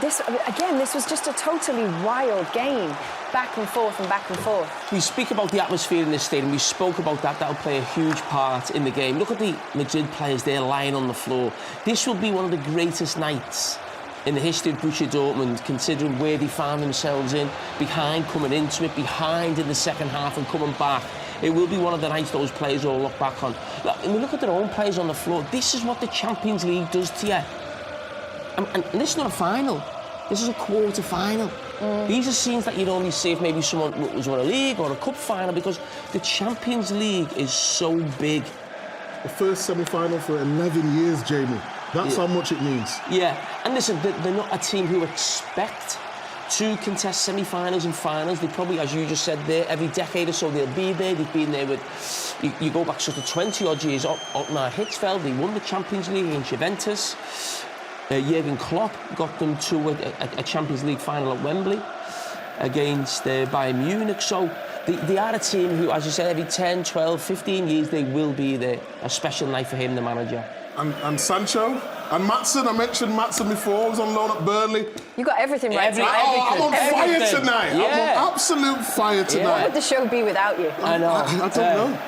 This was just a totally wild game, back and forth and back and forth. We speak about the atmosphere in this stadium. We spoke about that. That'll play a huge part in the game. Look at the Madrid players there lying on the floor. This will be one of the greatest nights in the history of Borussia Dortmund, considering where they found themselves in, behind, coming into it, behind in the second half and coming back. It will be one of the nights those players all look back on. Look at their own players on the floor. This is what the Champions League does to you. And this is not a final. This is a quarter-final. These are scenes that you'd only see if maybe someone was won a league or a cup final, because the Champions League is so big. The first semi-final for 11 years, Jamie. That's how much it means. Yeah, and listen, they're not a team who expect to contest semi-finals and finals. They probably, as you just said there, every decade or so they'll be there. They've been there with, you go back sort of 20-odd years, Otmar Hitzfeld, they won the Champions League against Juventus. Jurgen Klopp got them to a Champions League final at Wembley against Bayern Munich. So they are a team who, as you said, every 10, 12, 15 years they will be there. A special night for him, the manager. And Sancho and Maatsen. I mentioned Maatsen before. I was on loan at Burnley. You got everything right. I'm on fire tonight. Yeah. I'm on absolute fire tonight. What would the show be without you? I know. I don't know.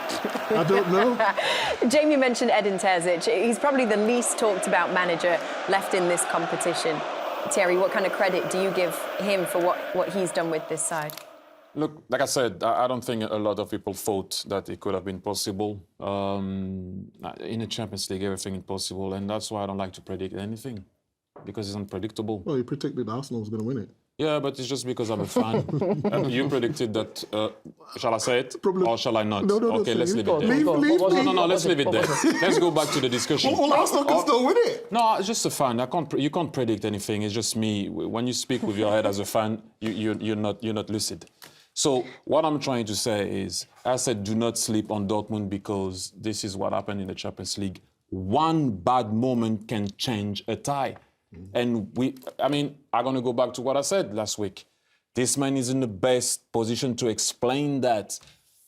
I don't know. Jamie mentioned Edin Terzic. He's probably the least talked about manager left in this competition. Thierry, what kind of credit do you give him for what he's done with this side? Look, like I said, I don't think a lot of people thought that it could have been possible. In the Champions League, everything is possible, and that's why I don't like to predict anything, because it's unpredictable. Well, you predicted Arsenal was going to win it. Yeah, but it's just because I'm a fan. You predicted that. Shall I say it? Or shall I not? No, okay, let's leave it there. Leave No, let's leave it there. Let's go back to the discussion. Well, Arsenal can still win it. No, it's just a fan. You can't predict anything. It's just me. When you speak with your head as a fan, you're not lucid. So what I'm trying to say is, I said, do not sleep on Dortmund, because this is what happened in the Champions League. One bad moment can change a tie. And I'm going to go back to what I said last week. This man is in the best position to explain that.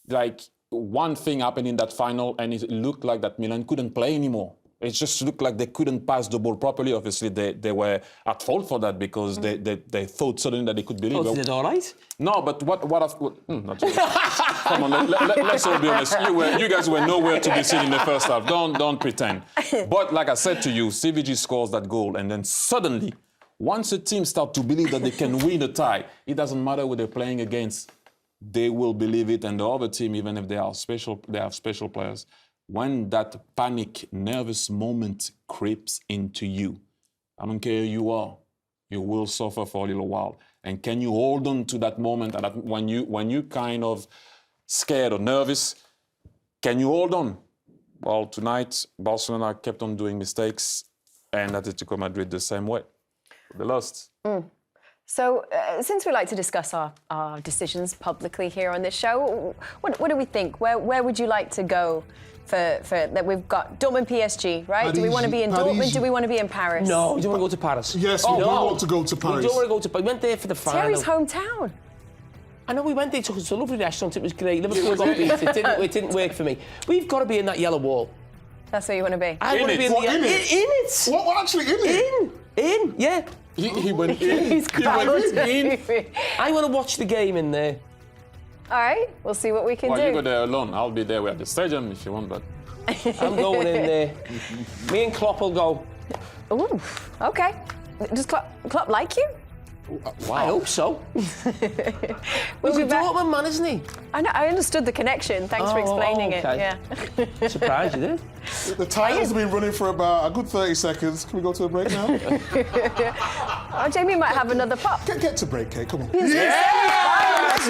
Like, one thing happened in that final, and it looked like that Milan couldn't play anymore. It just looked like they couldn't pass the ball properly. Obviously, they were at fault for that, because they thought suddenly that they could believe. Oh, did it all right? No, but not really. Come on, let's all be honest. You guys were nowhere to be seen in the first half. Don't pretend. But like I said to you, CVG scores that goal, and then suddenly, once a team starts to believe that they can win a tie, it doesn't matter who they're playing against. They will believe it, and the other team, even if they have special players. When that panic, nervous moment creeps into you, I don't care who you are, you will suffer for a little while. And can you hold on to that moment? And when you kind of scared or nervous, can you hold on? Well, tonight, Barcelona kept on doing mistakes, and Atletico Madrid the same way. They lost. So, since we like to discuss our decisions publicly here on this show, what do we think? Where would you like to go for that? We've got Dortmund PSG, right? Paris, do we want to be in Dortmund? Do we want to be in Paris? No, we don't want to go to Paris. Yes, we do want to go to Paris. We don't want to go to Paris. We went there for the final. Thierry's hometown. I know we went there, took us to a lovely restaurant, it was great. Liverpool got beat, it didn't work for me. We've got to be in that yellow wall. That's where you want to be? I want to be in it. What, actually in it? In, yeah. He went in. I want to watch the game in there. All right, we'll see what we can do. You go there alone. I'll be there at the stadium if you want, but... I'm going in there. Me and Klopp will go. Ooh, okay. Does Klopp like you? Wow. I hope so. He's a Dortmund man, isn't he? I know. I understood the connection. Thanks for explaining it. Yeah. Surprised you did. The title's been running for about a good 30 seconds. Can we go to a break now? Oh, Jamie might have another pop. Get to break, Kate. Come on. Yes!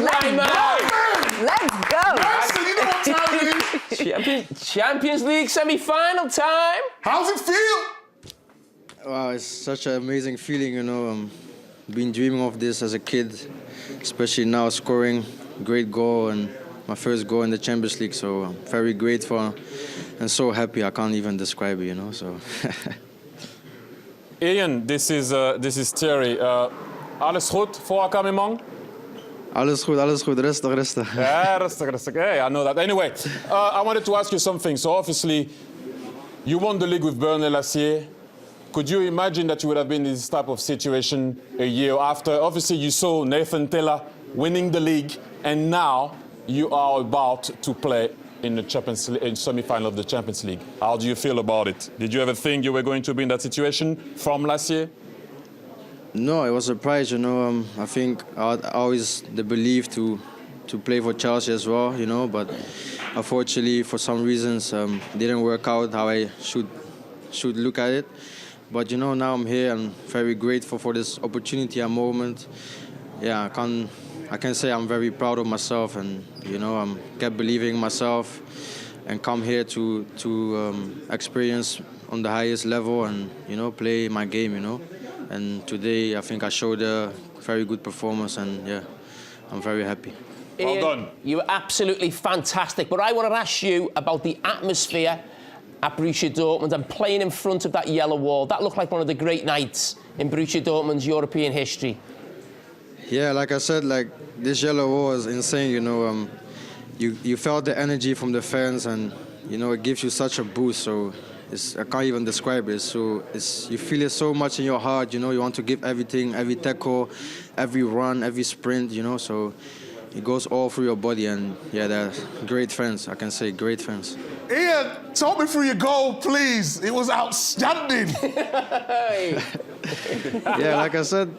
Let's go. Maatsen, you know what time it is. Champions League semi-final time. How's it feel? Wow, it's such an amazing feeling, you know. Been dreaming of this as a kid, especially now scoring a great goal and my first goal in the Champions League. So I'm very grateful and so happy. I can't even describe it, you know. So. Ian, this is Thierry. Alles goed voor elkaar, mijn man? Alles goed. Rustig. Yeah, rustig. Hey, I know that. Anyway, I wanted to ask you something. So obviously, you won the league with Burnley last year. Could you imagine that you would have been in this type of situation a year after? Obviously, you saw Nathan Taylor winning the league, and now you are about to play in the semi-final of the Champions League. How do you feel about it? Did you ever think you were going to be in that situation from last year? No, it was a surprise, you know. I think I had always the belief to play for Chelsea as well, you know, but unfortunately, for some reasons, didn't work out how I should look at it. But, you know, now I'm here. I'm very grateful for this opportunity and moment. Yeah, I can say I'm very proud of myself, and, you know, I kept believing in myself and come here to experience on the highest level and, you know, play my game, you know. And today, I think I showed a very good performance, and, yeah, I'm very happy. Well Ian, done. You were absolutely fantastic. But I want to ask you about the atmosphere at Borussia Dortmund and playing in front of that yellow wall. That looked like one of the great nights in Borussia Dortmund's European history. Yeah, like I said, like this yellow wall is insane. You know, you felt the energy from the fans, and you know it gives you such a boost. So I can't even describe it. So you feel it so much in your heart. You know, you want to give everything, every tackle, every run, every sprint. You know, so it goes all through your body, and yeah, they're great fans. I can say great fans. Ian, talk me through your goal, please. It was outstanding. Yeah, like I said,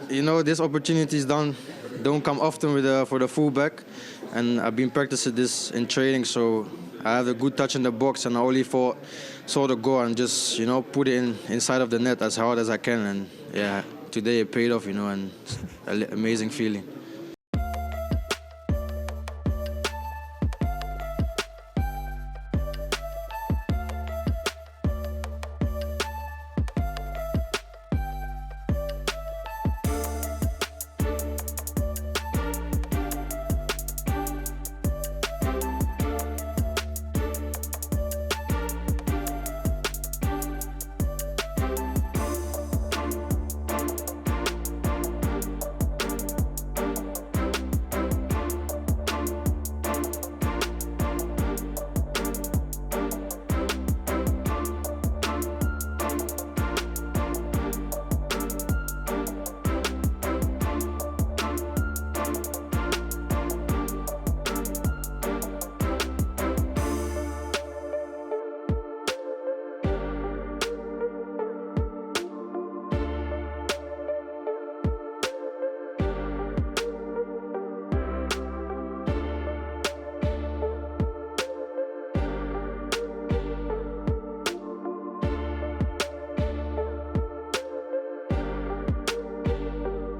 you know, these opportunities don't come often for the fullback, and I've been practicing this in training, so I have a good touch in the box, and I only saw the goal and just, you know, put it inside of the net as hard as I can, and yeah, today it paid off, you know, and it's an amazing feeling.